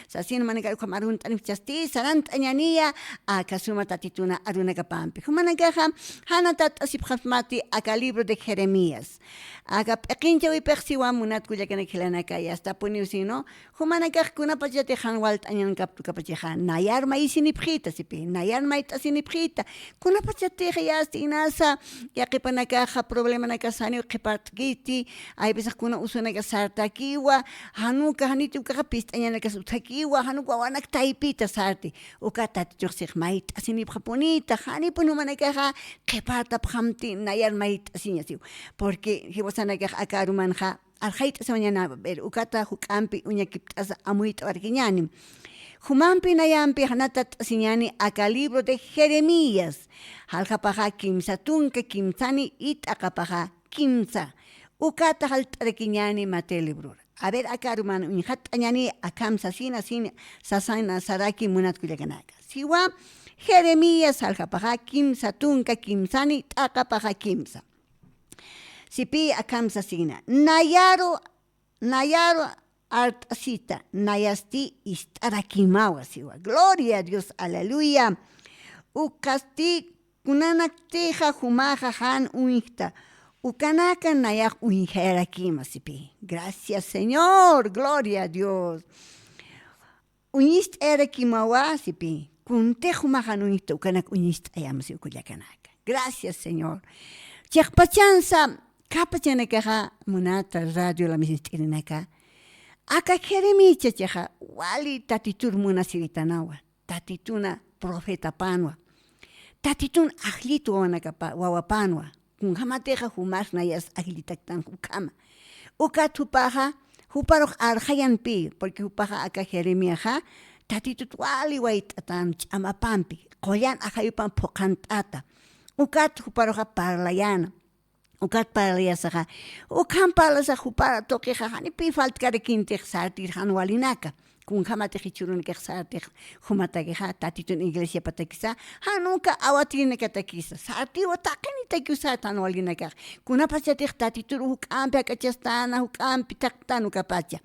Sasin manega ukamarun tanif chasti sarant anyania akasuma tatituna arunaga pampi. Humanagaha hanatat asipkhasmati aka libro de Jeremías. Aga pekincha wi persiwa munat kuyakana kilanaka y hasta puniusino. Humanagah kuna pachate hanwalt anyan kaptu kapachehan. Nayar maisini prita sipi. Nayar maitasini prita. Kuna pachate yasti inasa yakipanagaha problema nakasani ukipartgiti. Ay besas kuna usunaga sartakiwa. Hanuka hanitu kakapist anyanaka sutakiwa. Hanuka wanak taipita sarti. Ukatat tursik mait asini praponita. Hani punumanagaha kiparta pramti nayar mait asinyasiu. Porque hiwasanagah akarumanja. Alhait soñana ver ukata hukampi uñakiptas amuit arquiñani. Humampi nayampi hanatat siñani aka libro de Jeremías. Haljapaja kimsa tunka kimsani it akapaja kimsa. Ukata halt arquiñani mate libro. A ver akaruman unhat añani akam sasina sin sasana saraki munat kuyaganaka. Siwa Jeremías haljapaja kimsa tunka kimsani akapaja kimsa. Sipi akamsa sina. Nayaro artasita. Nayasti istarakimawa siwa. Gloria a Dios, aleluya. Ukasti kunanakteja humaja han unikta. Ukanaka nayak unijerakima sipi. Gracias, Señor. Gloria a Dios. Unist erakimawa sipi. Kunte humajan unikta ukanak unist ayamasi ukuyakanaka. Gracias, Señor. Chakpachansa. Kapachanakaha munata radio la ministerinaka. Aka Jeremías chacha wali tatitur munasiritanawa. Tatituna profeta panwa. Tatitun ahlito wanakapa wawapanwa. Kunhamateja humas nayas aglitaktan hukama. Ukatupaha huparok arhayan pi. Porque hupaha aka Jeremías tatitut wali waitatan chamapampi. Koyan ahayupan pokantata. Ukat huparoja parlayana. Ukat parlayasaka. Ukan palasa hupara tokeja hani pi falt karekintek sartir hanwalinaka. Kun hamate hichurun ke sartir humatageha tatitun iglesia patakisa. Hanuka awatin katakisa. Sarti watakeni takusa tanwalinaka. Kuna pachatik tatitur hukampi akachastana hukampi taktanu kapacha.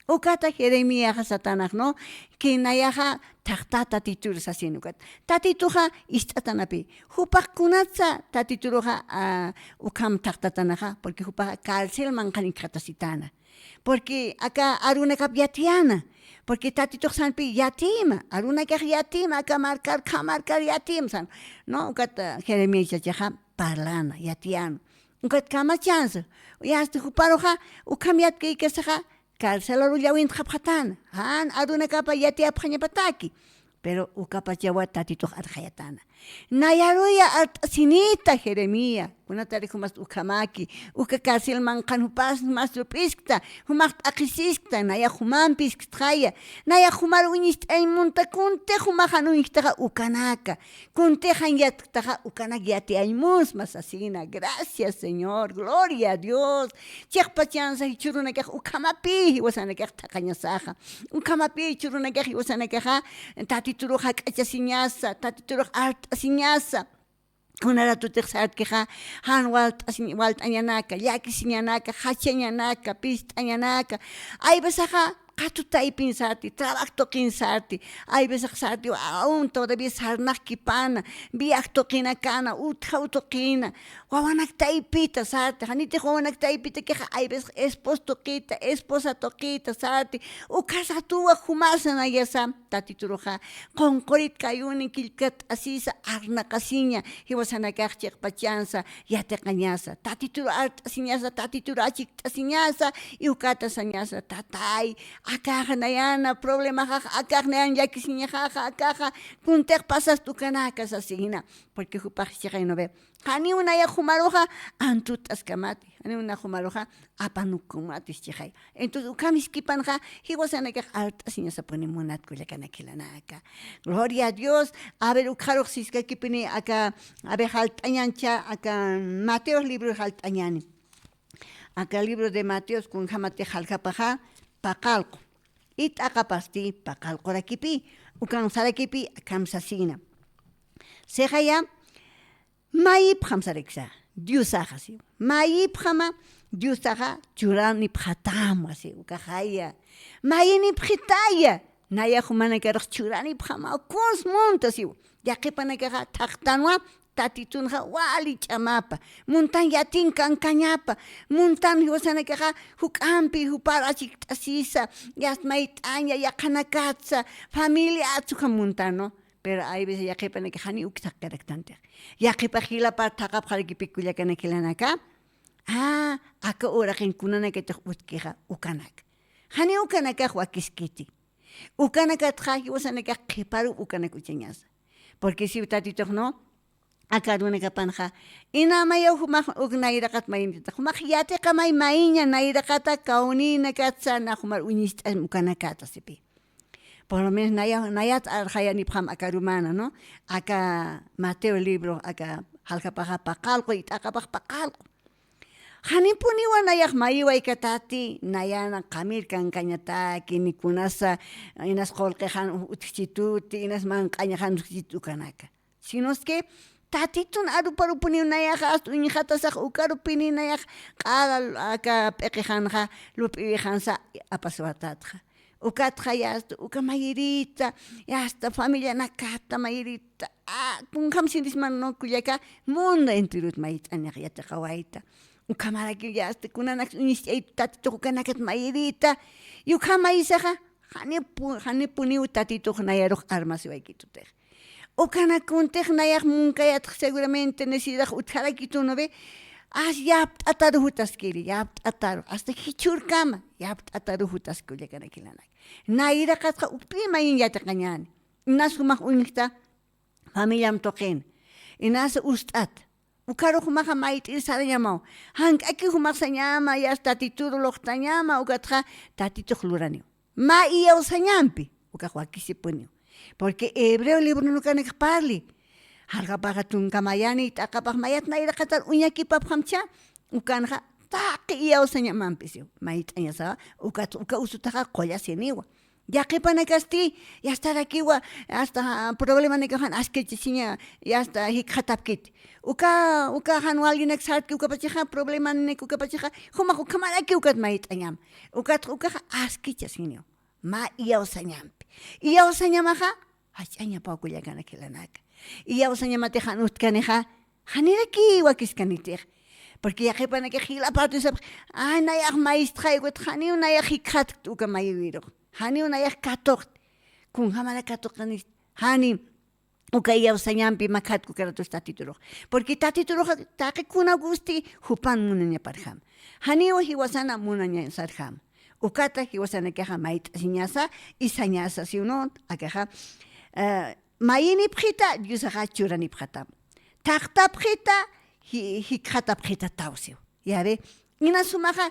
Ukata Jeremías satanah no kinayaha tahtata titur sasinukat. Tatituha istatanapi. Hupak kunatsa tatituruha ukam tahtatanaha porque hupak cárcel mankan katasitana. Porque acá aruna kap yatiana. Porque tatituh sanpi yatima. Aruna kap yatima acá marcar yatim san. No ukata Jeremías jaha parlana yatiano. Ukat kama chance. Yaste huparoha ukam yatki kesaha Carcelaru llawin khaphatana. Han aduna kapa yati apkhanyapataki. Pero ukapachawa tatito arhayatana. Nayaruya sinita Jeremías. Una tarijo mas ukamaki. Uka carcel mankan hupas mas rupiskta. Humacht akisiskta. Naya human pisktaya. Naya humar unist ay munta kunte humahan uniktaha ukanaka. Kunte hanyataha ukanak yati ay mus masasina. Gracias, Señor. Gloria a Dios. Chekpachansa hichurunakah ukamapi. Hiwasanakah takanyasaha. Ukamapi churunakah hiwasanakah tatituruha kachasinyasa. Tatituruha art asinyasa. Kunara tu texat keha han walt anyanaka yaki sinyanaka hachanyanaka pist anyanaka ay besaha katutay pinsati trabajo kinsati ay besah sati aún todavía sarnak kipana biak tokina kana utha tokina wawanak taipita sati hanite wawanak taipita keha ay bes esposa tokita sati ukasa tuwa humasana yasa tatituruha konkorit kayuni kilkat asisa arnakasinya hiwasana kachek pachansa yate kanyasa tatituru art asinyasa tatituru achik asinyasa iukata sanyasa tatay akaja nayana problema akaja nayan yakisinya akaja kuntek pasas tu kanaka sasina porque hupaj no ve hani una ya humaroja antut askamati hani una humaroja apanukumatis chijay entonces ukamis kipanja hiwasana que alta sinya se pone monat kulakana kilanaka gloria a Dios a ver ukharok siska kipini aka a ver haltañancha aka Mateos libro haltañani aka libro de Mateos kun hamate halkapaja pakalko it akapasti pakalko rakipi ukan sarakipi kamsasina sejaya Maip hamsareksa, Dios ajasi. Maip hama, Dios aja, churani phatam wasi, ukahaya. Mayini phitaya, naya humanakarak churani pjama kuns montasiu yaqipanakaqa taqtanwa tatitunqa wali ch'amapa muntan yatin kankañapa muntan hiwasanakaqa huk'anpi huparachik t'asisa yasmayt'anya yaqanakatsa familia atzuqa muntano pero hay veces yaqipanaka hani uktaqkaraktantiq yaqipa hilapa taqapqarikipikullakanakillanaka aka uraqinkunanakatiq utkiqa ukanak hani ukanakaq wakiskiti ukanakatqa hiwasanaka qiparu ukanak uchañasa porque si tatitoq no akarunakapanja inamaya humaq ugnayiraqat mayintita humaq yatiqa mayña nayraqata kaunina katsana humar uñist'as ukanakata sipi por lo menos nayat arhayanipqam akarumana no aka Mateo libro aka halkapaqa paqalqu it'aqapaq paqalqu hanipuniwan nayaq mayiwaykatati nayana qamir kankañata kinikunasa inas qolqejan utkichituti inas manq'añajan utkichitu ukanaka sino es que tatitun aruparupuni nayaq uñiqatasaq ukarupini nayaq q'ala aka p'iqijanja lup'iwijansa apasuatatqa ukatqa yasta uka mayirita yasta familia nakata mayirita kunqam sinisman nokullaka mundo enterut mayit'añaq yataqa wayta ukamaraki yasta kunanak uñisch'aytu tatituq ukanakat mayirita yukha mayisaqa hanipuniw tatituq nayaruq armasiwaykitutej ukanakuntej nayaq munkayataq seguramente necesidad utqaraykituno ve yapt ataru hutaskiri yapt ataru hasta hichurkama yapt ataru hutaskuyakanakilanak nayraqatqa upimayin yataqañani inas humaq uñiqta familiam toqin inas ust'at ukaruq humaqa mayt'ir sarañamaw hank'aki humaqsa ñama yas tatituru loqtañama ukatqa tatituq luraniw ma iyawsañampi ukaq wakisipuniw porque hebreo libro nukanak parli harqapaqa tunkamayani t'aqapaq mayat nayraqatar uñakipapqamcha ukanqa taqi iyawsañamampis mayt'añasa uka usutaqa qollasianiwa yaqipanakasti yastarakiwa hasta problema nikajan askechisiña yasta hikqatapkiti uka hanwallinak sarki ukapachiqa problema nik ukapachiqa humaq ukamaraki ukat mayt'añam ukaqa askichasiniw ma iyawsañampi iyawsañamaqa hach'aña pawkullakanakillanaka iyawsañamatiqa utkaniqa haniraki wakiskanitij porque yaqipanaka hilapartusap nayaq maistqaykut haniw nayaq hikqat uka mayiwiruq haniw nayaq katuq kunhamara katuqanis hani uka iyawsañampi makhatku karatus tatituruq porque tatituruqa taqikuna gusti hupan munañaparqam haniwa hiwasana munañasarqam ukata hiwasanakaqa mayt'asiñasa isañasa si uno akaqa mayinipqita Diosaqa churanipqatam taqtapqita hikqatapqita tawsiw yabe inas sumaqa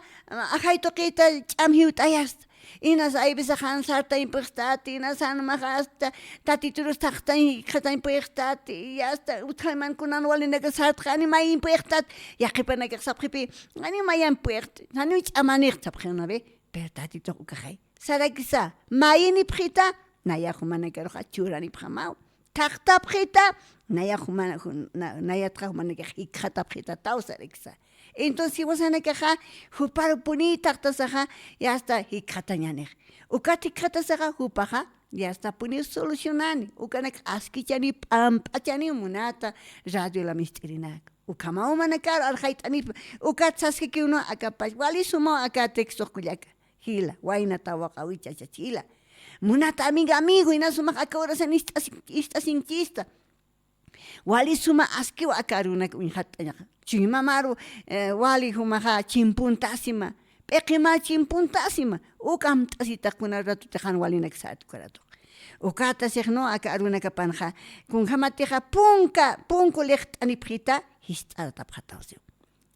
ajaytuqita ch'amhiwt'ayasta inas aybisa hansartaynpiqtati inas hanmaqa hasta tatiturus taqtaynpiqtati yasta utqaymankunan walinaka sartqa ani mayinpiqtat yaqipanakaq sapqipi ani mayanpiqt ani ch'amaniq sapqina be pero tatituq ukaqay sarakisa mayinipqita nayaq humanakaruqa churanipqamaw taqtapqita nayatqa humanakaq hikqatapqita tawsarakisa entonces wasanakaqa huparupuni taqtasaqa yasta hikqatañanej ukati hikqatasaqa hupaqa yasta puni solucionani ukanak askichani p'amp'achani munata radio la mist'irinaka ukamaw manakar arjayt'ani ukat saskiki uno akapash wali sumo aka texto kullaka hila waynata waqawicha chachila munata amigo inasumaq aka orasan istasinchista wali suma askiwa akarunak uñhat'añaqa chimamaru wali humaqa chimpuntasima p'iqima chimpuntasima ukam t'asitaqkuna ratutiqan walinak sa'atukaratu ukata siqno akarunakapanja kunhamatiqa punku liqt'anipqita hist'aratapqatawsiw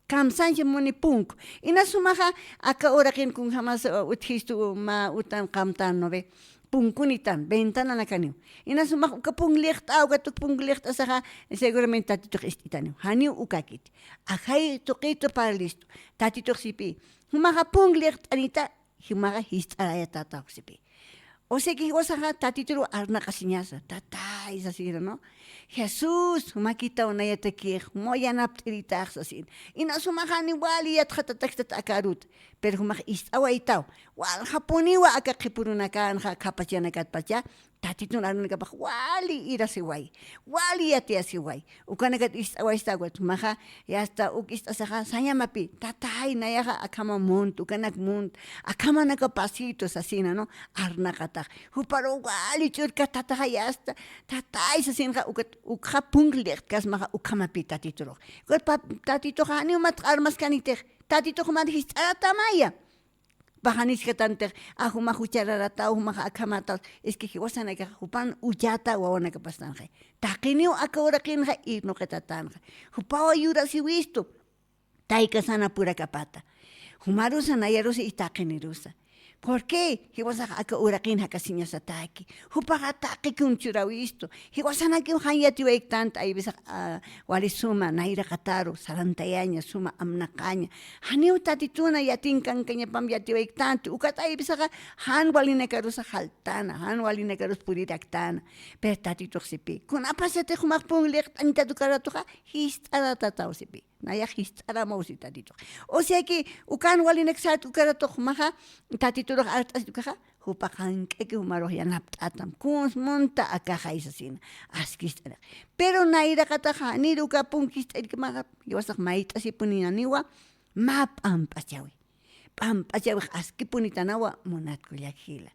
kamsanchi muni punku inasumaqa aka uraqin kunhamas uthistu ma utan qamtan nobe punkunitan ventana nakaniw inasumaq uka pungliqt'a uka pungliqt'asaqa seguramente tatituq ist'itaniw haniw ukakit ajay tuqitu para listo tatituq sipi humaqa pungliqt'anita humaqa hist'arayatataw sipi o sea que hiwasaqa tatituru arnaqasiñasa tatay sasira no Jesús humakita unayatakiq moyanapt'iritaq sasin inasumaqani wali yatqatatakta akarut pero humaj is'awaitaw walja puniwa aka qhipurunakanqa qhapachanakatpacha tatitun arunakapaj wali irasiway wali yatiasiway ukanakat is'awaystakwat humaja yasta uk is'asaja sañamapi tatay nayaja akama munt ukanak munt akama naka pasitos asina no arnaqataj huparo wali ch'urka tataja yasta tatay sasinqa ukja punqliq kasmaja ukamapi tatituruj tatituja aniumat armaskanitej tatituj madij is'aratamaya pajanisqa tantej ajuma huchararata umaja akamata es que hiwasanaka hupan uchata wawanaka pastanja taqiniu akauraqinja irnoqetatanja hupawa yurasiwisto tayka sana pura kapata humarusa nayarusa itaqinirusa ¿por qué? Hiwasaqa aka uraqin hakasiñasataki hupaqa taqi kunchurawisto hiwasanaki haniyatiwayk tanta aybisaq wali suma nayra qataru sarantayaña suma amnaqaña haniw tatituna yatinkankañapam yatiwayk tanto ukata aybisaqa han walinakarusa haltana han walinakarus puriraktana pero tatituq sipi kunapasate humaq punliq t'antatukaratuqa hist'aratatawsipi naya hist'aramawsi tatituq o sea que ukan walineksat ukaratuq maja tatituruq art'asitukaja hupajank'eki humaruq yanapt'atam kunsmunta akaja isasina askist'araq pero nayraqataja niruka punkist'arikmaqa yiwasaq mayt'asipuninaniwa ma p'amp'achawi p'amp'achawiq askipunitanawa munatkullakjila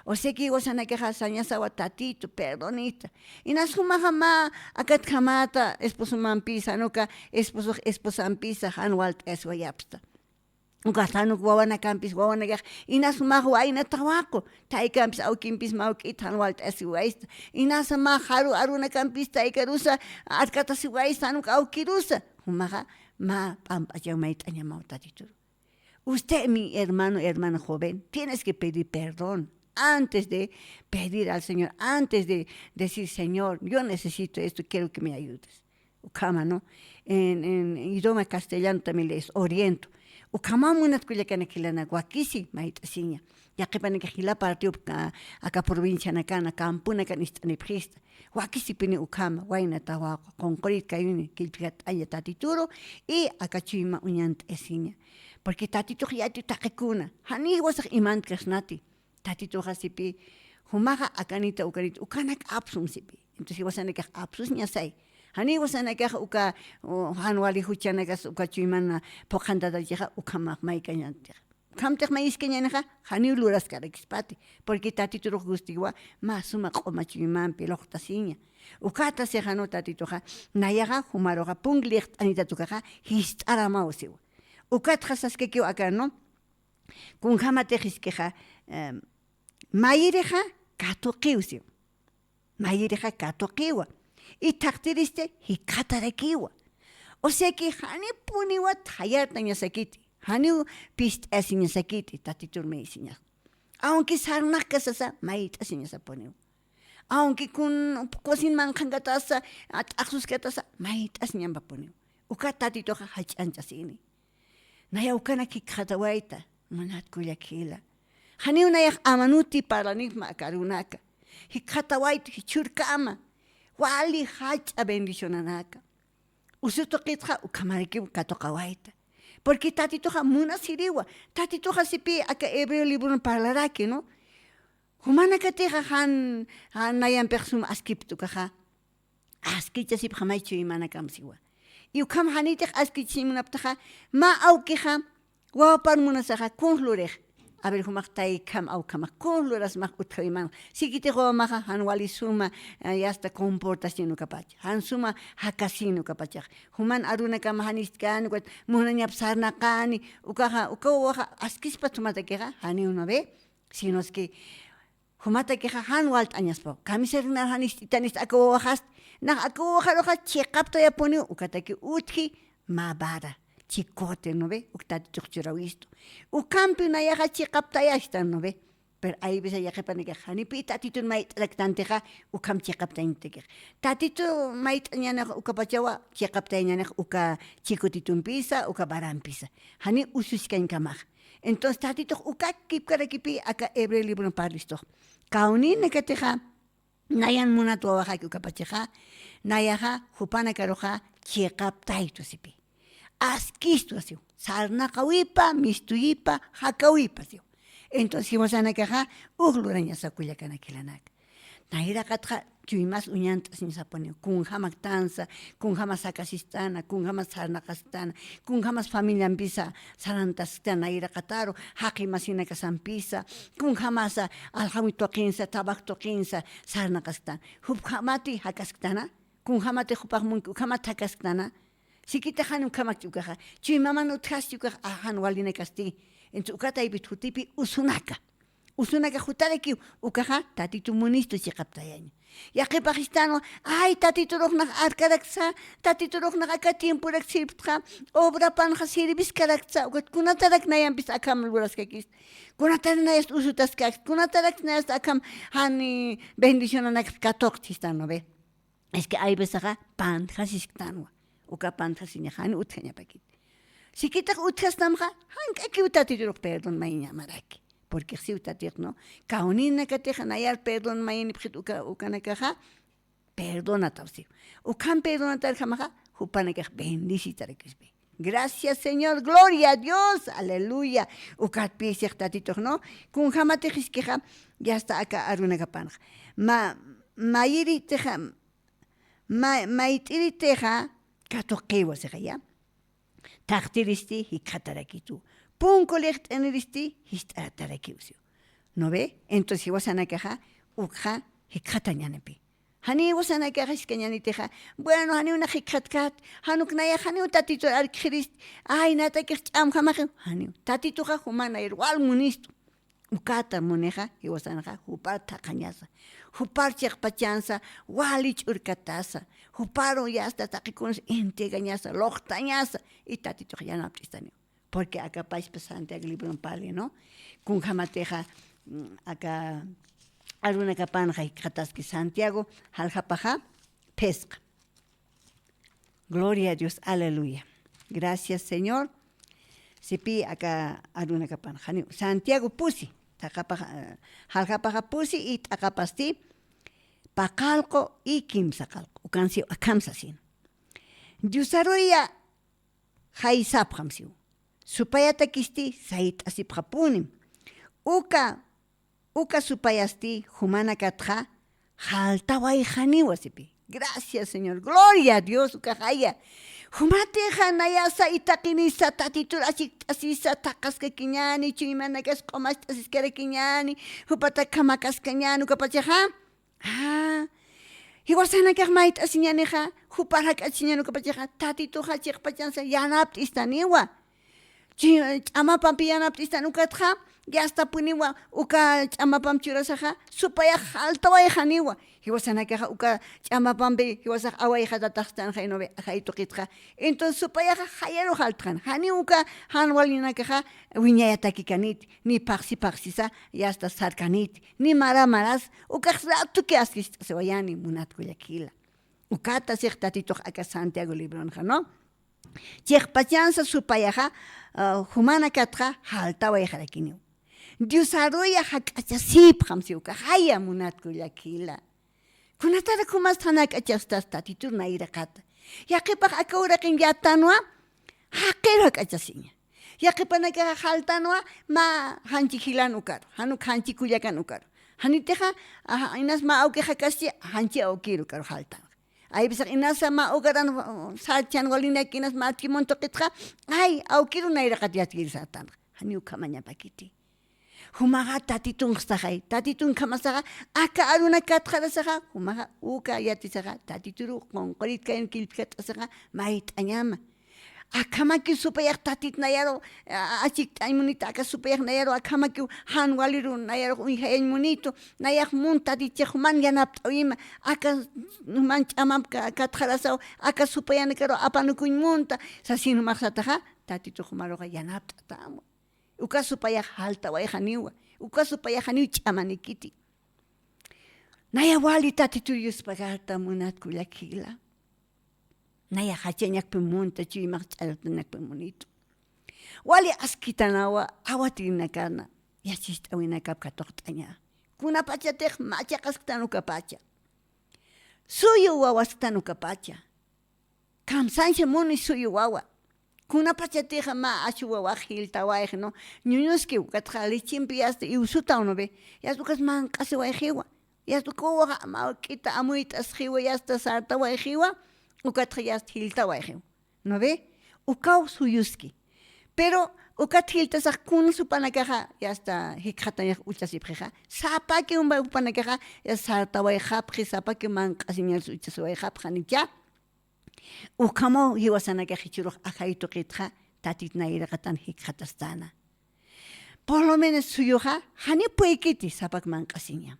o sea que wasanakaja sañasawa tatito perdonita inas humaja ma akatkamata esposumanpisa nuka esposampisa han walt'aswayapsta ukatanuk wawanakampis wawanakaj inas humaja waynatawaqku taykampis awkinpis mawk'ita han walt'asiwaysta inasa ma haru arunakampis taykarusa arkatasiwaysta hanuk awkirusa humaja ma p'amp'achaw mayt'añamaw tatituru usted mi hermano joven tienes que pedir perdón antes de pedir al Señor, antes de decir, Señor, yo necesito esto, quiero que me ayudes. Ukama, ¿no? En idioma castellano también les oriento. Ukama munat kuyakanakilana guakisi maitasiña. Ya que panekajila partió acá provincia nakana, campuna canistaniprista. Guakisi pini ukama, guayna tawa, con corit kayuni, kilpigat ayatatituro, y acá chima uñant esiña. Porque tatito yati takekuna, hani wasak imant kasnati. Tatituja sipi humaja akanita ukanak apsum sipi entonces wasanakaj apsus ñasay hani wasanakaj uka hanwali huchanakas uka chuymana poqantatachiqa ukamaq maykañantej kamtej mayiscañanaja hani luraskarikspati porque tatituruj gustiwa ma suma q'uma chuymanpi loqtasiña ukata sejano tatituja nayaqa humaroqa pungliq t'anitatukaja hist'aramawsiwa ukatja saskekeu aka no kunhamatejiskeja Mayireja katuqiwsi. Mayireja katuqiwa. Y taqtiriste hikatarekiwa. O sea que hani puniwa tayarta ñasakiti. Hani pist'asi ñasakiti tatiturme isiña. Aunque sarnaqasasa mayit'asi ñasapuniwa. Aunque kun cosin manqanqatasa at'aqsuskatasa mayit'asi ñampapuniwa. Uka tatitoqa hach'anchasini. Naya ukana kikhatawayta munatkullakila. Hani unayaq amanuti paranikma karunaka. Hikatawayta hichurkama. Wali hach'a bendicionanaka. Usuto qitqa ukamarikiw katoqawayta. Porque tatitoqa munasiriwa. Tatitoqa sipi aka hebreo libro parlaraki, no? Humanakatiqa han nayanpiq suma askiptukaja. Askicha sip hamaychu imanakamsiwa. Y ukam hanitiq askichimunaptaqa ma awkiqa wawapar munasaqa kunlurej. A ver, humak taikam au kamak con luras mak utkhaiman. Sikite go maha han wali suma yasta comportación kapach. Han suma hakasino kapach. Human aruna kam haniskan wat munanyap sarnaqani ukaha ukawa askis patumata kega hani una ve sino es que humata kega han walt añaspo. Kamiserna hanistitanis akawa hast na akawa haroha chekapto ya poni ukataki utki mabara. Chicote, ¿no ve? Uktati chuchurawisto. Ukampi na yaja chikaptayashta, ¿no ve? Pero ahí ves ya que panega hanipi tatito mait lactanteja ukam chikaptainteke. Tatito mait ñana ukapachawa chikaptaiñana uka chikotitumpisa uka barampisa. Hani ususkan kamaj. Entonces tatito uka kipkarakipi aka hebreo libro parlisto. Kauni nekateja nayan munatu waja ukapacheja nayaja hupana karoja chikaptaito sipi. asquisto así, sarnaqawipa, mistuyipa, hakawipa así. Entonces hiwasanakaqa uqluraña sakullakanakilanaqa. Nairaqatqa chuymas uñantas nisapani, kunhamak tansa, kunhamas sakasistana, kunhamas sarnaqastana, kunhamas familianpisa sarantastana nairaqataro, haqi masinaka sampisa, kunhamas alhawi toqinsa, tabaq toqinsa sarnaqastana. Huphamati hakaskatana, kunhamati hupaqmunku, hamati hakaskatana. Sikita hanum kamak ukaqa, chuymamana utkasti ukaqa ahan walina kasti. Entonces ukata ibit hutipi usunaka. Usunaka hutareki ukaqa tatitu munisto chiqaptayaña. Yaqipaqistano, ay tatitu ruqnaq arkaraksa, tatitu ruqnaq aka tiempurak sirptqa, obra panqa sirvis karaksa, ukat kunatarak nayanpis akam luraskakis. Kunatarak usutaskas, kunatarak nayas akam hani bendicionanak katoqtistano ve. Es que hay veces panjasistanwa, uka panjasiña hani utjaña pakit. Si quitas utjas tamja, hanka que utatiruq perdón mayña maraki. Porque si utatir no, kaunina kateja nayar perdón mayni pjit uka nakaja, perdona tausi. Ukan perdona tarjamaja, hupanakaj bendicitarekisbe. Gracias Señor, gloria a Dios, aleluya. Ukat pisej tatito no, kun jamatejiskeja, ya está acá arunakapanja. Mayiri teja, maitiri teja, katoqewa seja ya. Taqtiristi hikatarakitu. Punkolecht eniristi histarakiusio. ¿No ve? Entonces wasanakaja ukja hikatañanepi. Hani wasanakaja iskañaniteja. Bueno, hani una hikatkat, hanuknaya hani tatito alkrist. Ay, natakich amjamaje. Hani tatitoja humana igual munisto. Ukata muneja y wasanaja hupar taqañasa. Hupar chiqpachansa, walich urkatasa. Huparo ya hasta taqikunas integañasa, loqtañasa. Y tatito ya no apristani. Porque acá país pasante el libro en pali, ¿no? Con jamateja acá alguna capanja y que Santiago, haljapaja, pesca. Gloria a Dios, aleluya. Gracias, Señor. Sipi acá alguna capanja. Santiago pusi, haljapaja pusi y takapasti, pacalco y kimsacalco. Ucansio, akamsasin. Diusaroya, jaisaphamsiu. Supayata kisti sait asiphapunim. Uka supayasti humana katja haltawai janiwasipi. Gracias, Señor. Gloria a Dios. Uka haya. Humate hanayasa itakinisa tatitur asisa takaska kiñani chuimanakas komas asiskere kiñani hupata kamakas kiñani ukapachaja. Hiwasana kagmait asiñaneja huparak asiñanu ukapachaja tatituja chiqpachansa yanapt istaniwa. Chamapam piyanaptistan ukatja, ya hasta puniwa uka chamapam churasaja, supaya haltaway haniwa. Hiwasanakaja uka chamapam be hiwasak awayja tatastan jainobe jaitokitja. Entonces supaya hayero haltran. Hani uka hanwalinakaja wiñayatakikanit, ni paxisa, ya hasta sarkanit, ni maras, uka rato que askis se vayani munatkullakila. Ukata sirtatitoh aka Santiago libronja, ¿no? Chiqpachansa supayaja humana katra haltaway harakiniu. Diusaroya hakachasiphamsiuka haya munatkullakila. Kunatara kumas hanakachastas tatitur nairaqata. Yaqipaq akawraqin yatanwa haqiro hakachasiña. Yaqipanaka haltanwa ma hanchihilan ukar, hanuk hanchikullakan ukar. Haniteja inas ma aukeja kasi hanchi aukiru kar haltan. Ay bisa inasa ma ugaran sachan golina kinas ma timonto kitqa ay aukiru nairaqat yatkir satan hani ukamaña pakiti humaga tatitun xtahay tatitun kamasaga aka aruna katqarasaga humaga uka yatisaga tatituru qonqorit kain kilpkat asaga mait añama akamaki supayaq tatit nayaro achik aymunita aka supayaq nayaro akamaki hanwaliru nayaro unhay munito nayaq muntatichaq man yanap ima aka manchama katqarasaw aka supayana karo apanukuñ munta sasinu maqsataqa tatitu humaroqa yanap tatamu uka supayaq halta wayhaniwa uka supayaq haniw ch'amanikiti naya wali tatitu yuspagarta munatkullakila naya hachañak pimunta chuymaq ch'altanak pimunito wali askitanawa awatinakana yachist'awinakapka toqt'aña kunapachatej machaqasktanukapacha suyu wawasktanukapacha kamsancha muni suyu wawa Kuna pachatija ma achua wajil tawaij, ¿no? Niños que ukatjali chimpi hasta y usuta uno ve. Ya es que man casi wajiwa. Ya es que kowa ma kita amuita asjiwa ya está sarta wajiwa. Ukatja ya es hilta wajiwa. ¿No ve? Ukau suyuski. Pero ukathilta sa kun supanakaja ya está hikata ya uchasipja. Sapa que un ba upanakaja ya sarta wajapji sapa que man casi ni su uchaswajapja ni ya. Ukamo hiwasana que hichuro ajaito kitja tatit naira katan hikhatastana. Por lo menos suyuja hani puekiti sapak man kasinya.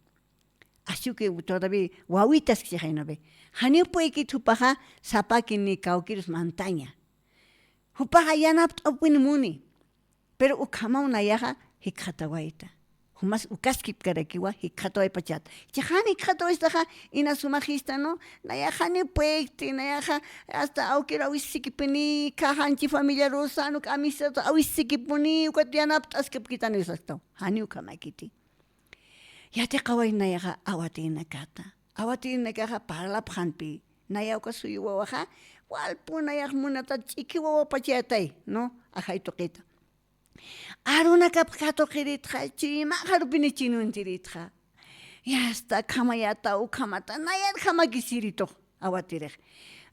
Así que todavía wawitas que se ve. Hani puekiti hupaja sapak ni kaukirus montaña. Hupaja yanapt opin muni. Pero ukama una yaja hikhatawaita. Humas ukaskip karakiwa hikhatoy pachat. Chahani hikhatoy estaja ina sumajista no. Nayahani puekti nayaja hasta aukira wisikipini kahanchi familia rosano kamisato awisikipuni ukatianapt askipkitan exacto. Hani ukamakiti. Ya te kawai nayaja awatina kata. Awatina kaja para la phanpi. Nayauka suyuwaha walpuna yahmunata chikiwawa pachatay no ajaito kita. Aruna kapkato kiritja chima harupini chinuntiritja. Ya está kamayata ukamata nayat kamakisirito awatirej.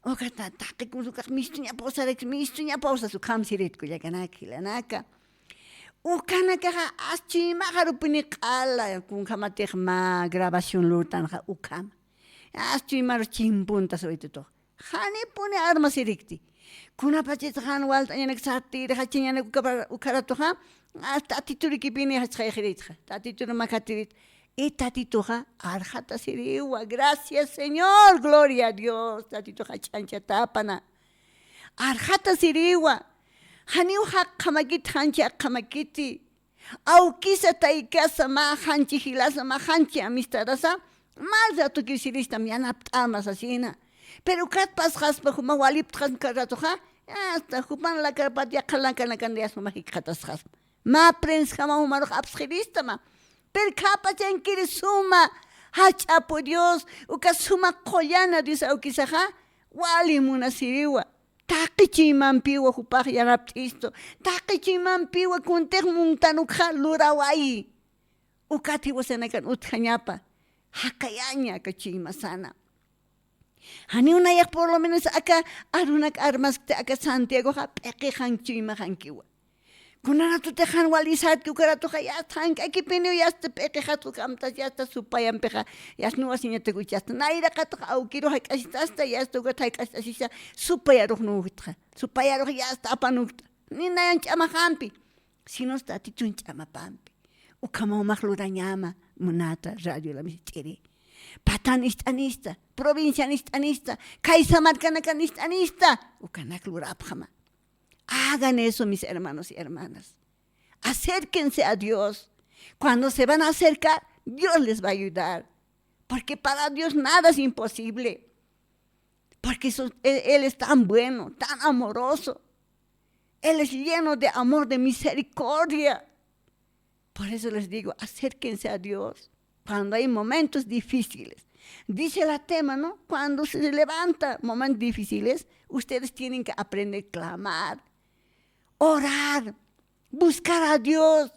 Okata takikusukak mistuña pausa su kamsiritku yakanaki. Ukanaka chima harupini kala kun kamatej ma grabación lutanja ukam. Chima chimpunta soitito. Hani pone armas irikti. Kuna pachit han walt anak sati de hachinya ukaratoha hasta tituri kipini hachairitja. Tatitur makatirit. Y tatitoja arjata siriwa. Gracias Señor, gloria a Dios. Tatitoja chancha tapana. Arjata siriwa. Hani uha kamakit hancha kamakiti. Au kisa taikasa ma hanchi hilasa ma hanchi amistadasa. Más de tu quisirista me han aptamas asina. Pero kat pas haspa huma walip tran karatoja. Hasta hupan la carpatia kalanka na candias mahikatas haspa. Ma prens hama humaro absgirista ma. Per capa chankiri suma. Hacha por Dios. Uka suma koyana dice aukisaja. Wali muna siriwa. Takichi mampiwa hupaj yaraptisto. Takichi mampiwa kuntek muntanuka lurawai. Ukati wasenakan utjañapa. Hakayaña kachima sana. Hani una yak por lo menos acá arunak armas acá Santiago ha peke hanchima hankiwa. Kunana tu te han walisat ku kara tu ya tank aquí penio ya te peke hatu kamta ya está supayam peja ya no asinya te guchasta naira katu au kiro ha hasta ya esto que tai hasta sisa supaya roh no utra supaya roh ya está panukta ni nayan chama hampi sino está titun chama pampi u kama mahlura nyama munata radio la misteri patan istanista provincia istanista kaisa marcana istanista u kanak lurapjama. Hagan eso, mis hermanos y hermanas. Acérquense a Dios. Cuando se van a acercar, Dios les va a ayudar. Porque para Dios nada es imposible. Porque Él es tan bueno, tan amoroso. Él es lleno de amor, de misericordia. Por eso les digo, acérquense a Dios cuando hay momentos difíciles. Dice la tema, ¿no? Cuando se levanta momentos difíciles, ustedes tienen que aprender a clamar, orar, buscar a Dios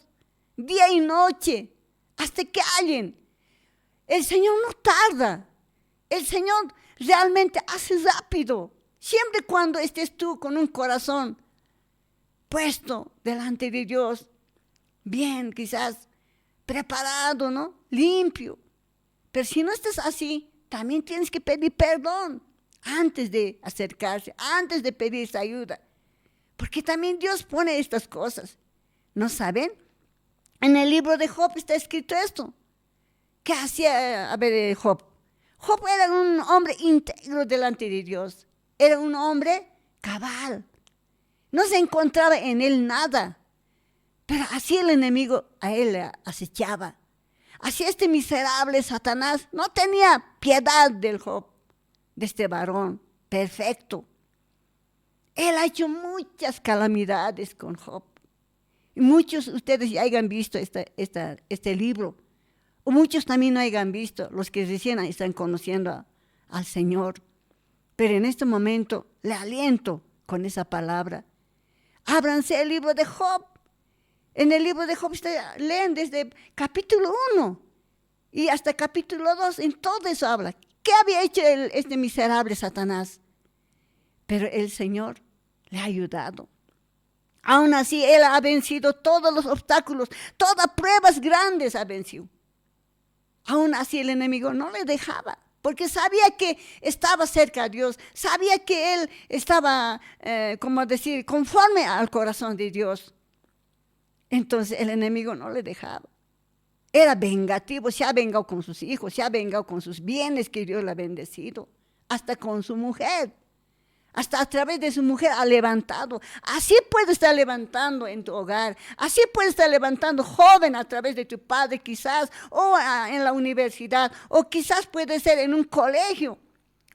día y noche hasta que hallen. El Señor no tarda. El Señor realmente hace rápido. Siempre cuando estés tú con un corazón puesto delante de Dios, bien, quizás preparado, ¿no? Limpio. Pero si no estás así, también tienes que pedir perdón antes de acercarse, antes de pedir esa ayuda. Porque también Dios pone estas cosas. ¿No saben? En el libro de Job está escrito esto. ¿Qué hacía Job? Job era un hombre íntegro delante de Dios. Era un hombre cabal. No se encontraba en él nada. Pero así el enemigo a él le acechaba. Así este miserable Satanás no tenía piedad del Job, de este varón perfecto. Él ha hecho muchas calamidades con Job. Y muchos de ustedes ya hayan visto este libro. O muchos también no hayan visto, los que recién están conociendo al Señor. Pero en este momento le aliento con esa palabra. Ábranse el libro de Job. En el libro de Job leen desde capítulo 1 y hasta capítulo 2. En todo eso habla. ¿Qué había hecho este miserable Satanás? Pero el Señor le ha ayudado. Aún así, él ha vencido todos los obstáculos, todas pruebas grandes ha vencido. Aún así, el enemigo no le dejaba, porque sabía que estaba cerca a Dios, sabía que él estaba, conforme al corazón de Dios. Entonces, el enemigo no le dejaba. Era vengativo, se ha vengado con sus hijos, se ha vengado con sus bienes que Dios le ha bendecido, hasta con su mujer. Hasta a través de su mujer ha levantado. Así puede estar levantando en tu hogar. Así puede estar levantando joven a través de tu padre quizás. O en la universidad. O quizás puede ser en un colegio.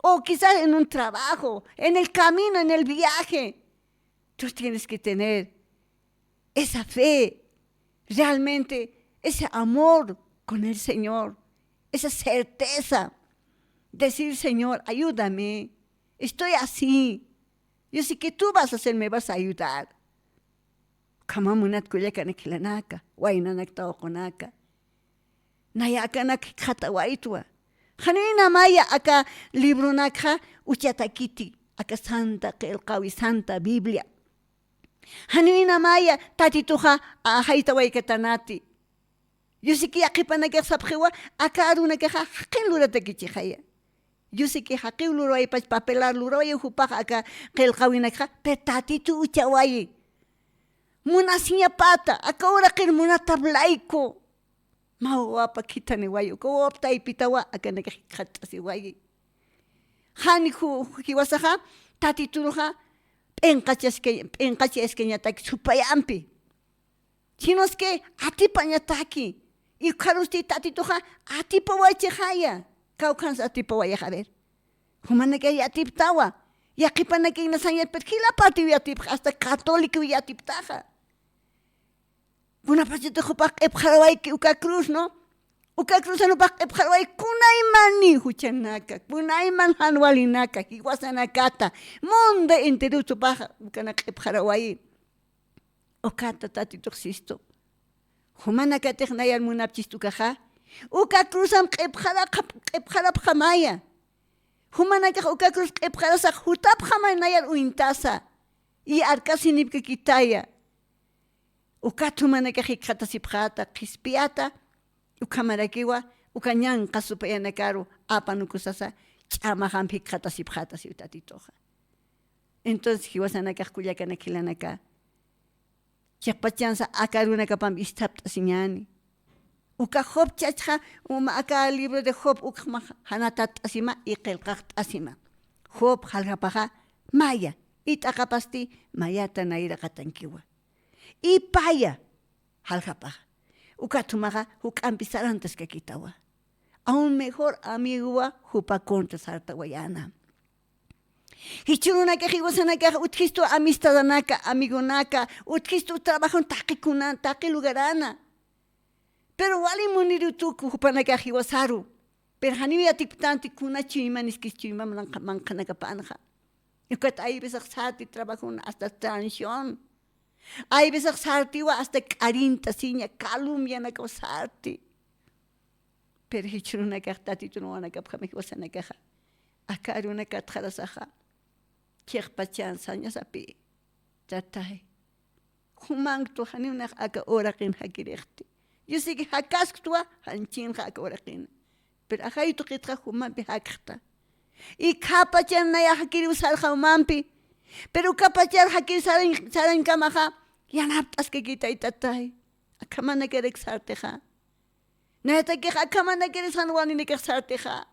O quizás en un trabajo. En el camino, en el viaje. Tú tienes que tener esa fe. Realmente ese amor con el Señor. Esa certeza. Decir, Señor, ayúdame. Estoy así. Yo sé que tú vas a hacer, me vas a ayudar. Kamamunat kuyakana kilanaka, wainanak taokonaka. Nayakanak katawaitwa. Hanina maya aka librunaka uchatakiti, aka santa kelkawi santa Biblia. Hanina maya tatituha haitawaikatanati. Yo sé que akipanaka sabjewa, aka arunaka hakinluratakichihaya. Yo sé que hakiw luroy pas papelar luroy hupak aka kelkawinaka petatitu uchawai. Munasinya pata aka ora ker munatablaiko. Mawa pakitani wayo ko opta ipitawa aka nakikhatasi wayi. Hani hu hiwasaha tatituha penkachas que ñataki supayampi. Chinos que atipa ñataki. Y karusti tatituha atipa wachehaya. Kaukansa tipo vaya a ver. Humana que ya tiptawa. Y aquí para que nos haya perquila pati ya tip hasta católico ya tiptaja. Una parte de jupak epjarawai que uka cruz no. Uka cruz no pak epjarawai kunai mani huchanaka. Kunai man hanwalinaka. Hiwasanakata. Monde entero tu paja. Ukana epjarawai. Okata tati toxisto. Humana que te gnayal munapchistukaja. Uka cruzam qepjara pjamaya. Humanaka uka cruz qepjara sa hutap pjamaya nayar uintasa. Y arkasinip que kitaya. Uka tumanaka hikata sipjata kispiata. Uka marakiwa uka ñanqa supayanakaru apanukusasa ch'amaham hikata sipjata siutatitoja. Entonces hiwasanaka kuyakana kilanaka. Chaqpachansa akarunaka pam istapta siñani. Uka Job chachha aka libro de Job ukma hanatat asima y kelqat asima. Job halgapaja maya itakapasti mayata naira katankiwa. Y paya halgapaja. Uka tumaga ukampisar antes que quitawa. Aún mejor amigua jupa contra sarta guayana. Hichurunaka hiwasanaka utkisto amistadanaka amigonaka utkisto trabajo takikunan takilugarana. Pero wali muniru tuku hupanaka hiwasaru. Pero haniya tiptanti kuna chimanis que chima mankanaka panja. Yukat ay besak sati trabajo hasta transición. Ay besak sati wa hasta carinta siña calumia na sati. Pero hichurunaka tati tunuanaka pjame hiwasanaka. Akarunaka tjarasaja. Kierpachan saña sapi. Tatay. Humang tu haniunak aka orakin hakirekti. Yo sé que hakasktwa hanchin hakorakin. Pero acá tu kitra humampi hakta. Y kapachan naya hakiri usar humampi. Pero kapachar hakiri saran kamaha. Yanaptas que quita y tatay. Akamana que rexarteja. Neta que akamana que resanwani ni que exarteja.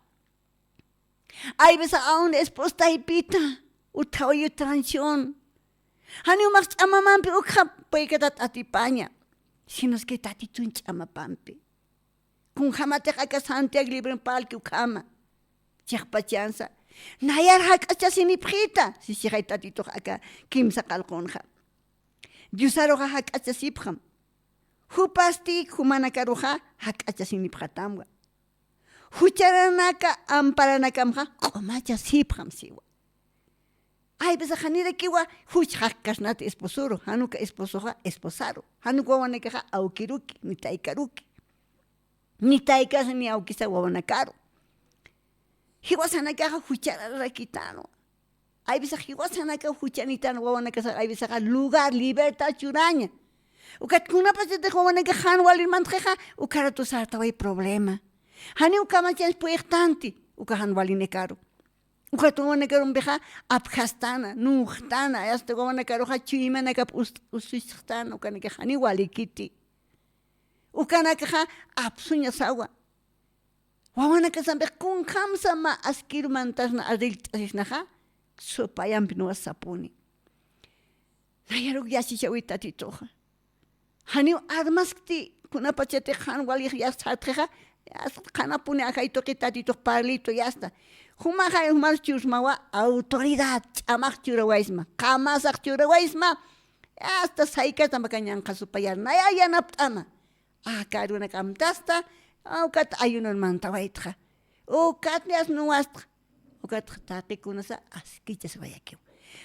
Ay besa aún esposta y pita. Utaoyo transión. Haniu max amamampi ukha peikatat atipaña. Sinos que tatitun chama pampi. Kung hamate haka Santiago libre palki ukama. Chakpachansa. Nayar haka sinipjita. Si sihay tatito haka kimsa kalkonja. Diusaroja haka sipjam. Hupasti humanakaroja haka sinipjatamwa. Hucharanaka amparanakam komacha sipjam siwa. Ay, pues hanira kiwa, huchakasnati esposuro, hanuka esposoja, esposaro, hanuka wawanakaja, aukiruki, ni taikaruki. Ni taikas ni aukisa wawanakaro. Hiwasanakaja hucharrakitano. Ay, pues hiwasanaka huchanitano wawanakasa, ay, pues lugar, libertad churaña. Ukat kuna pasete wawanakajan walimantjeja, ukarato sartaway problema. Hani ukamachans puertanti, ukahan walinekaro. Ukatuwanakaron beja abjastana, nuhtana, hasta guanakaroja chimanakap usistana, ukanakajani walikiti. Ukanakaja absuña sawa. Wawanakasan be kun kamsa ma askir mantasna adiltasnaja, sopayan pino sapuni. Nayaruk yasishawita titoja. Hani armaskti kuna pachete han wali yasatja, kanapune akaito kitatito parlito yasta. Humaja humar chusmawa autoridad chamak churawaisma kamasak churawaisma hasta saika tamakanyan kasupayar naya yanaptama akaruna kamtasta ukat ayunon mantawaitra ukat nias nuastra ukat taqikunasa askichas wayakiw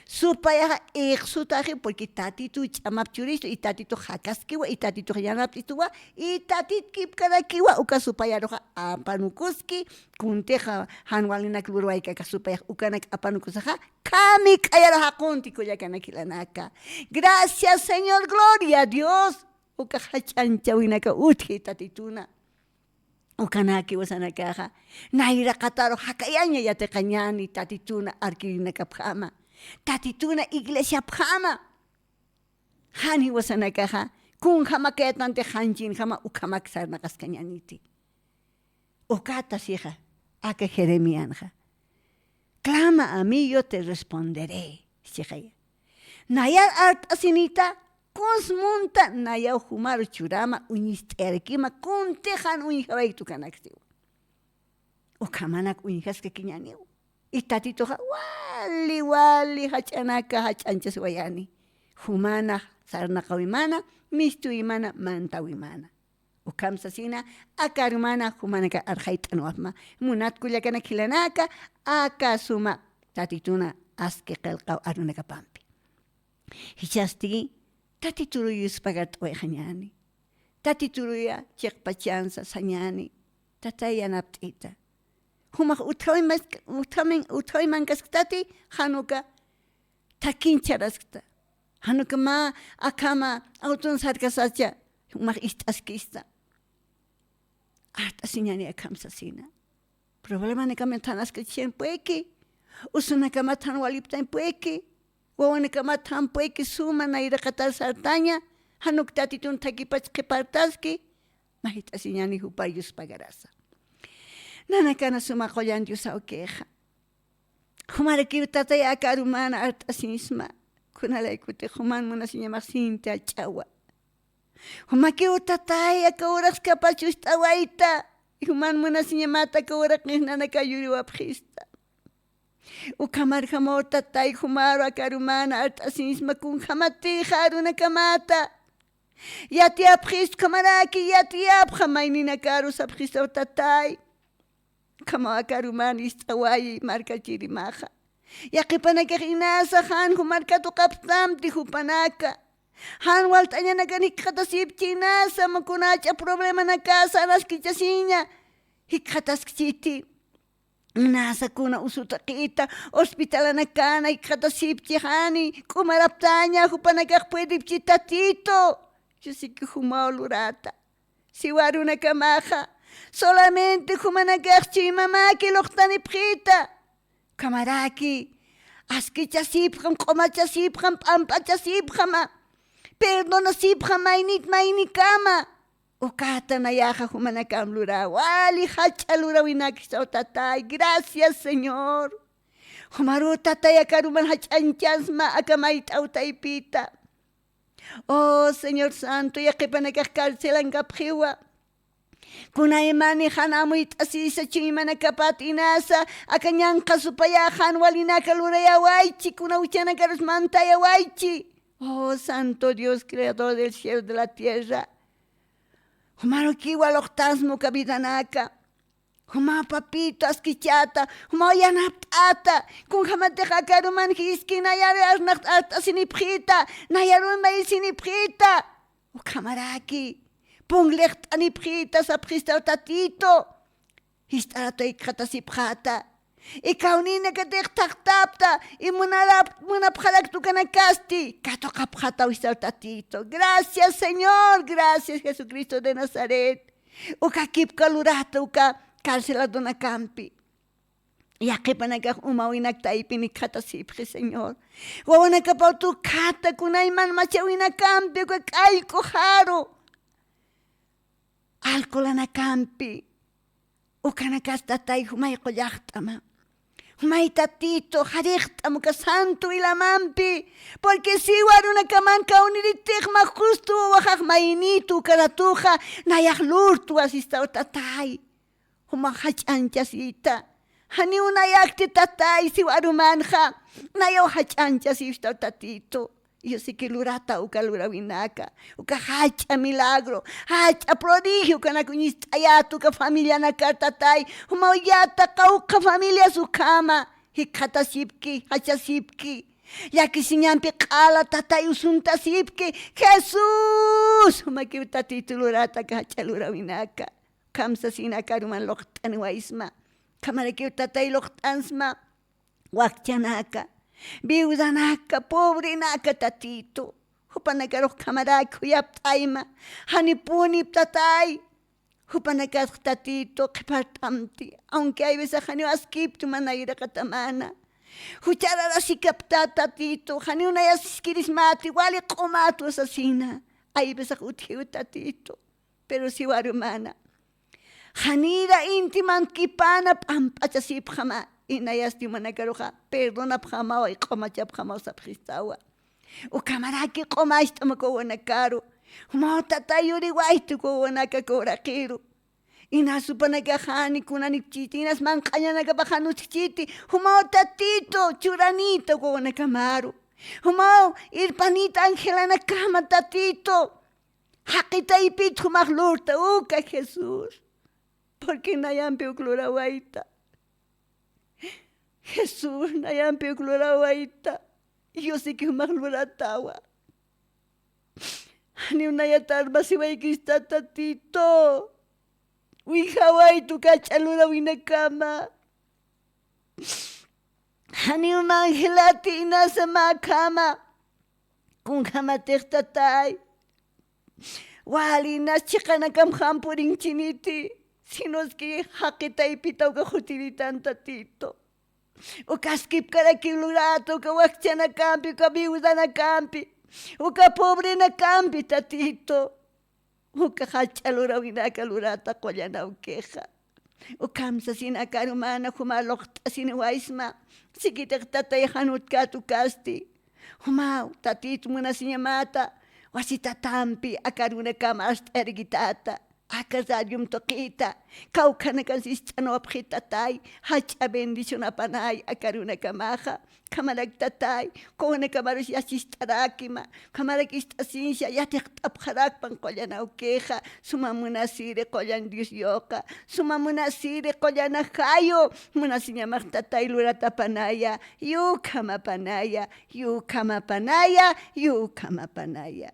supaya exutaje porque tatitu chamapchuristo y tatitu hakaskiwa y tatitu yanaptituwa y tatit kipkadakiwa uka supaya roja apanukuski kunteja hanwalina kluruaika kasupaya ukanak apanukusaja kami kayaraja kuntiku yakanakilanaka. Gracias Señor, gloria a Dios. Uka hachanchawinaka uthi tatituna. Ukanaki wasanakaja naira kataro hakayaña yateqañani tatituna arkirinakapjama. Tatituna iglesia pjama. Hani wasanakaja kun jama ketante hanchin jama ukamak sarnakas kañaniti. Ukata sija, ake Jeremianja. Clama a mí, yo te responderé. Sijaya. Nayar art asinita, kunsmunta nayau humar churama unisterkima kuntejan unijabaitu kanaksiu. Ukamanak unijaske kiñaniu. Y tatitoja wali hachanaka hachanchas wayani. Humana sarnakawimana, mistuimana mantawimana. Ukamsasina akarumana humanaka arjaitanwasma. Munat kulyakana kilanaka akasuma tatituna aske qalqaw arunaka pampi. Hichasti tatituruyus pagat wayhañani. Tatituruya chekpachansa sañani. Tatayanaptita. Humak uthoiman kaskati Hanuka takincharaskta. Hanuka ma akama autun sarkasacha humak istaskista. Arta siñani akamsasina. Problema ne kamentanas chen pueki. Usuna kamatan waliptan pueki. Wawan kamatan pueki suma na ira katal sartaña. Hanuk tatitun takipach kepartaski. Mahita siñani hupayus pagarasa. Nanakana suma koyan Dios auqueja. Humaraki tataya akarumana artasisma. Kunalaikute human munasiñama sinte achawa. Humaki utataya kauras kapachus tawaita. Human munasiñamata kaurak nisnanaka yuri wapjista. Ukamar hamor tatay humaro akarumana artasisma kun hamati haruna kamata. Yati apjist kamaraki yati abjamainina karus apjista tatay. Kama akaruman istawai marka chirimaja. Yaqipanaka inasa han humarka tu kaptam ti hupanaka. Han waltaña nakanikata sipchinasa makunacha problema na casa naskichasiña. Hikatas nasa kuna usuta kita hospital nakana hikata sipchihani kumaraptaña hupanaka puede chitatito. Yo sí que humao lurata. Siwaruna kamaja. Solamente humanagachchi mamá que lochtani prita. Kamaraki. Askicha sipram, komacha sipram, pampacha siprama. Perdona sipram, mainit kama. Okata nayaja humanakam lura. Wali hacha lura winakisa tatay. Gracias, Señor. Humaru tatay akaruman hachanchasma akamait autaipita. Oh, Señor Santo, yakipanakak karselan kaphiwa. Kuna imani hanamuit asisa chimana kapat inasa akanyan kasupaya han walina kaluraya waichi kuna uchana karusmanta ya waichi. Oh Santo Dios, Creador del cielo y de la tierra. Humaro kiwa loktasmo kabitanaka. Huma papito askichata, huma yanapata, kun hamate hakaruman hiski nayar asinipjita, nayaruma isinipjita. Ukamaraki, punglecht anipjita saprista tatito. Histarato ikatasipjata. Ikaunina katektaktapta, munapjalak tu kanakasti, katokapjata tatito. Gracias Señor, gracias Jesucristo de Nazaret. Uka kip kalurata uka cárcel dona campi. Ya que panaka umawina taipini kata sipre Señor. Wawana kapau tu kata kunaiman machawina campi uka alko haro. Alcola na campi. Uka nakasta tai humay koyaktama. Humay tatito hariktamo ka santo ilamampi. Porque si waruna kaman kauniritik ma justo wahak mainitu karatuja nayak lurtu asista tatay. Humahachanchasita. Hani unayakti tatay si warumanja. Nayo hachanchasista tatito. Yo sé que lurata uka lurawinaka. Uka hacha milagro. Hacha prodigio kanakuñistayatu ka familia nakartatay. Humauyata ka uka familia sukama. Hikata sipki, hacha sipki. Yaki sinyampi kala tatay usunta sipki. Jesús. Humakiw tatito lurata ka hacha lurawinaka. Kamsa sinakaruman loktan waisma. Kamarakiw tatay loktansma. Wakchanaka. Viudanaka, pobre naka tatito. Hupanakaroh kamarak huyaptaima. Hanipuni tatay. Hupanakaroh tatito kipartamti. Aunque hay veces hani askiptu manayra katamana. Hucharara sikapta tatito. Hani unayaskirismati. Wali komatu asasina. Hay veces uthiu tatito. Pero si warumana. Hanira intiman kipana pampachasip jama. Inayasti manakaroja, perdona pjamao y comacha pjamao sapristawa. O camaraki comaista mo wanakaro. Mota tayuri waitu ko wanaka korakiro. Ina supanakahani kunanik chitinas mankanya nagabahanu chichiti. Humota tito churanito ko wanakamaru. Humao irpanita angela nakama tatito. Hakita ipit humaglurta uka Jesús. Porque nayampi uklura waita. Jesús, nayampi uklura waita. Yo sé que umaglura tawa. Ni una yatarba si waikista tatito. Wihawai tu kachalura winakama. Hani umangelati inasa makama. Kung hamatek tatay. Wali nas chikanakam hampuring chiniti. Sinos que hakita ipitaw ka hutiritan tatito. O kaskip karakilurato ka wakcha na kampi, ka biuda na kampi. O ka pobre na kampi tatito. O ka hachalura winakalurata kolya na ukeja. O kamsa sinakarumana kumalokta siniwaisma. Sikitak tatay hanut ka tu kasti. Humaw tatito muna sinyamata. Wasita tampi akaruna kamast ergitata. Akazarium toquita, caucana consistano objetatay, hacha bendición apanay, akaruna kamaja, kamarak tatay, kone kamaros yasistarakima, kamarakista sincia, yatekapharak pan kolyana ukeja, sumamunasire kolyan Dios yoka, sumamunasire kolyana hayo, munasinya martatay lurata panaya, yukama panaya, yukama panaya, yukama panaya.